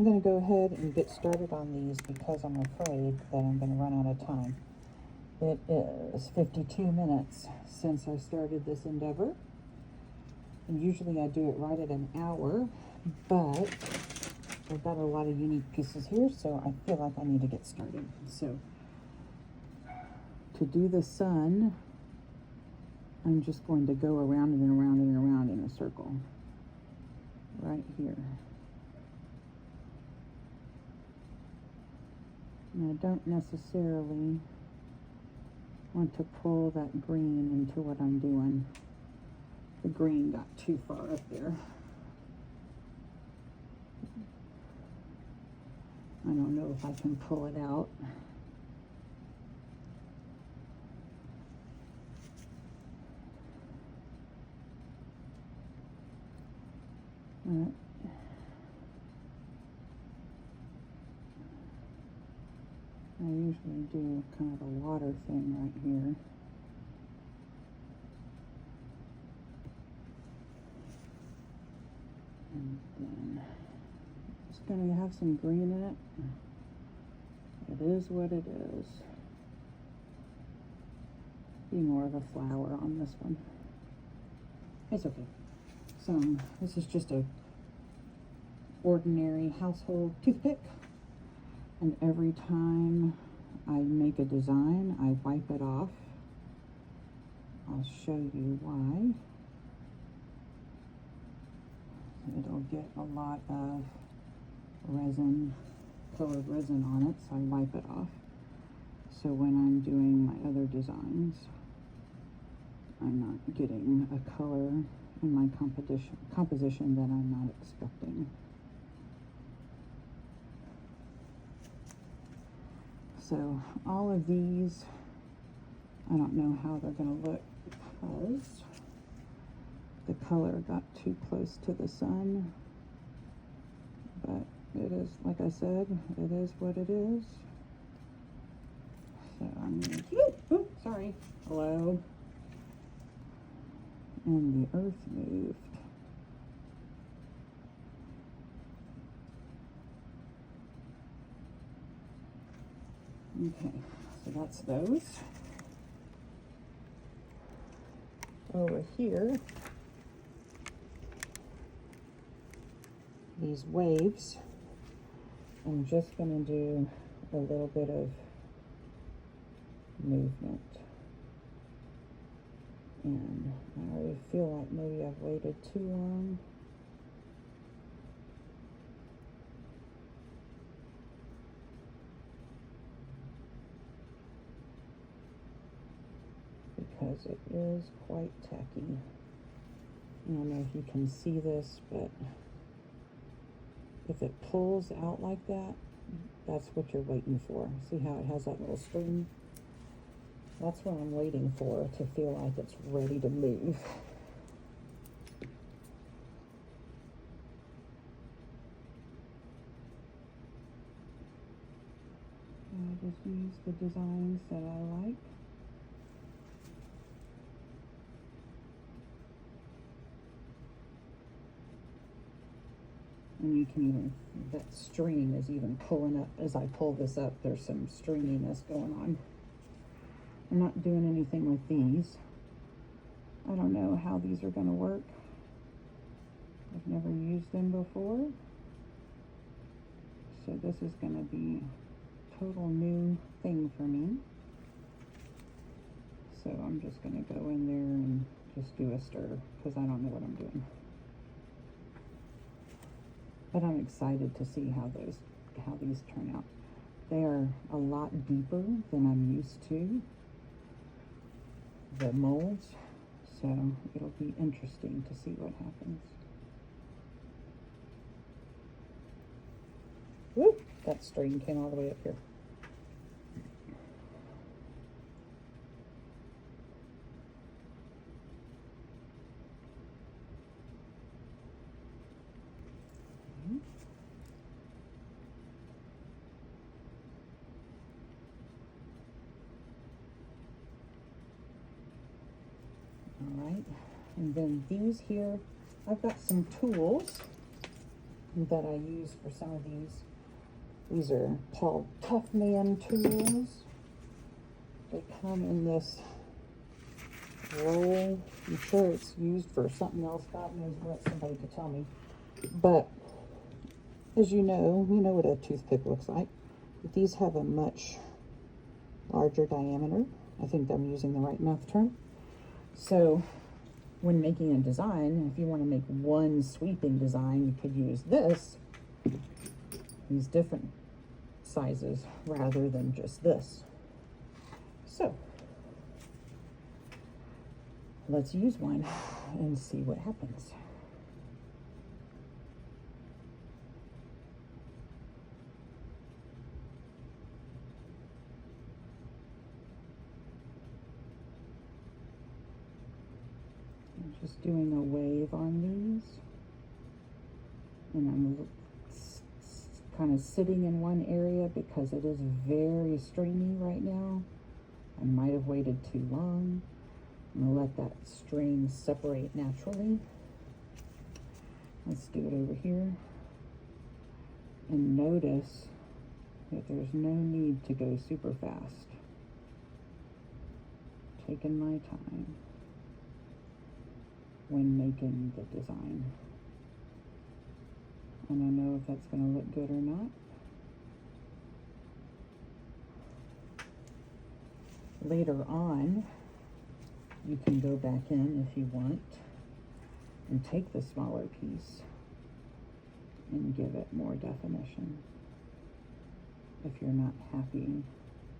I'm going to go ahead and get started on these because I'm afraid that I'm going to run out of time. It is 52 minutes since I started this endeavor. And usually I do it right at an hour, but I've got a lot of unique pieces here, so I feel like I need to get started. So to do the sun, I'm just going to go around and around and around in a circle right here. And I don't necessarily want to pull that green into what I'm doing. The green got too far up there. I don't know if I can pull it out. I usually do kind of a water thing right here. And then it's going to have some green in it. It is what it is. Be more of a flower on this one. It's okay. So this is just a ordinary household toothpick. And every time I make a design, I wipe it off. I'll show you why. It'll get a lot of resin, colored resin on it, so I wipe it off. So when I'm doing my other designs, I'm not getting a color in my composition that I'm not expecting. So all of these, I don't know how they're going to look because the color got too close to the sun. But it is, like I said, it is what it is. So I'm going to, sorry, hello. And the earth moved. Okay, so that's those. Over here, these waves, I'm just going to do a little bit of movement. And I already feel like maybe I've waited too long. Because it is quite tacky. I don't know if you can see this, but if it pulls out like that, that's what you're waiting for. See how it has that little string? That's what I'm waiting for, to feel like it's ready to move. I just use the designs that I like. And you can even, that string is even pulling up. As I pull this up, there's some stringiness going on. I'm not doing anything with these. I don't know how these are going to work. I've never used them before. So this is going to be a total new thing for me. So I'm just going to go in there and just do a stir because I don't know what I'm doing. But I'm excited to see how these turn out. They are a lot deeper than I'm used to, the molds, so it'll be interesting to see what happens. Woo! That string came all the way up here. All right, and then these here, I've got some tools that I use for some of these. These are called Tough Man tools. They come in this roll. I'm sure it's used for something else. God knows what. Somebody could tell me. But as you know what a toothpick looks like. But these have a much larger diameter. I think I'm using the right math term. So when making a design, if you want to make one sweeping design, you could use these different sizes rather than just this. So let's use one and see what happens. I'm just doing a wave on these, and I'm kind of sitting in one area because it is very stringy right now. I might have waited too long. I'm gonna let that string separate naturally. Let's do it over here. And notice that there's no need to go super fast. Taking my time when making the design. I don't know if that's gonna look good or not. Later on, you can go back in if you want and take the smaller piece and give it more definition if you're not happy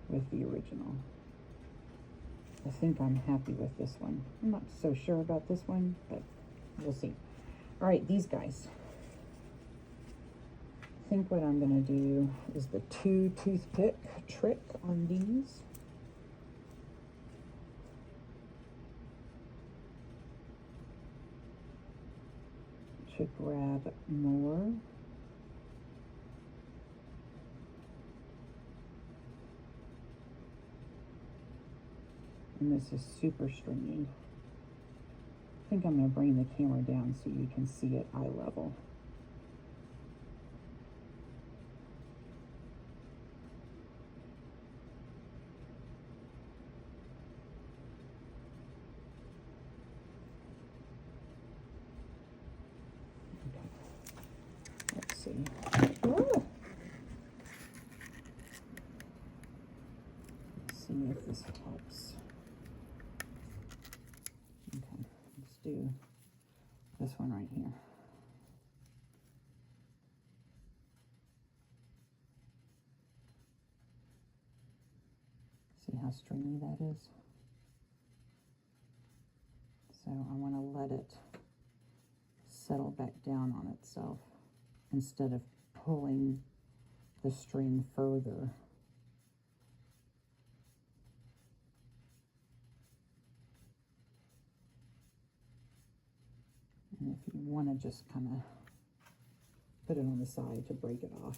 with the original. I think I'm happy with this one. I'm not so sure about this one, but we'll see. All right, these guys. I think what I'm gonna do is the 2 toothpick trick on these. To grab more. And this is super stringy. I think I'm going to bring the camera down so you can see it eye level. Okay. Let's see. Ooh. Let's see if this helps. Okay, let's do this one right here. See how stringy that is? So I want to let it settle back down on itself instead of pulling the string further. And if you want to just kind of put it on the side to break it off.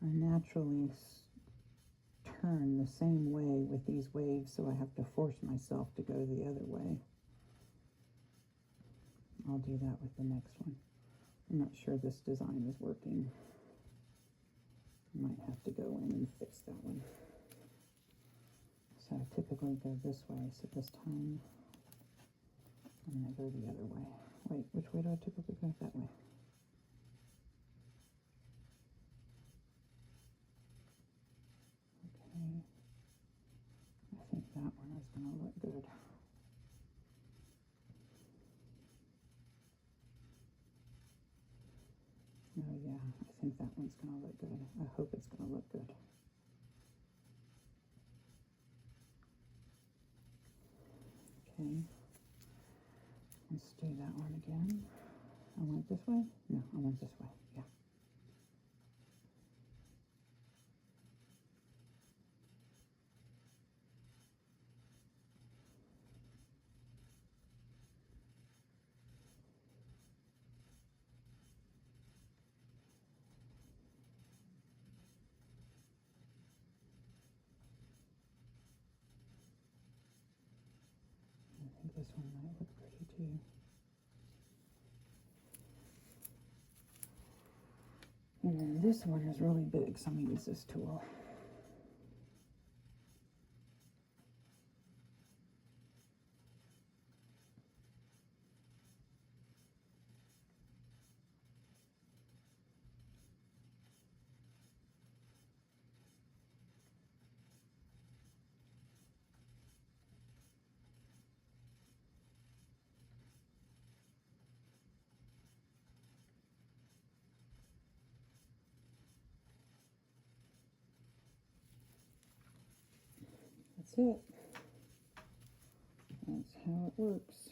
I naturally turn the same way with these waves, so I have to force myself to go the other way. I'll do that with the next one. I'm not sure this design is working. I might have to go in and fix that one. So I typically go this way, so this time I'm going to go the other way. Wait, which way do I typically go? That way. Okay. I think that one is going to look good. Oh yeah, I think that one's going to look good. I hope it's going to look good. Okay. Let's do that one again. I went this way? No, I went this way. Yeah. I think this one might look pretty too. And then this one is really big, so I'm going to use this tool. That's it. That's how it works.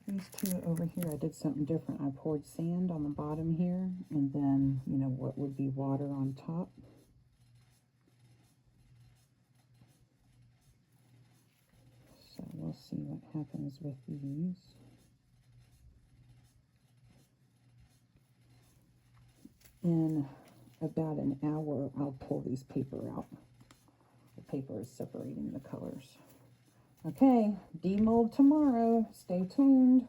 These two over here, I did something different. I poured sand on the bottom here, and then, you know, what would be water on top. So we'll see what happens with these. In about an hour, I'll pull these paper out. The paper is separating the colors. Okay, demold tomorrow. Stay tuned.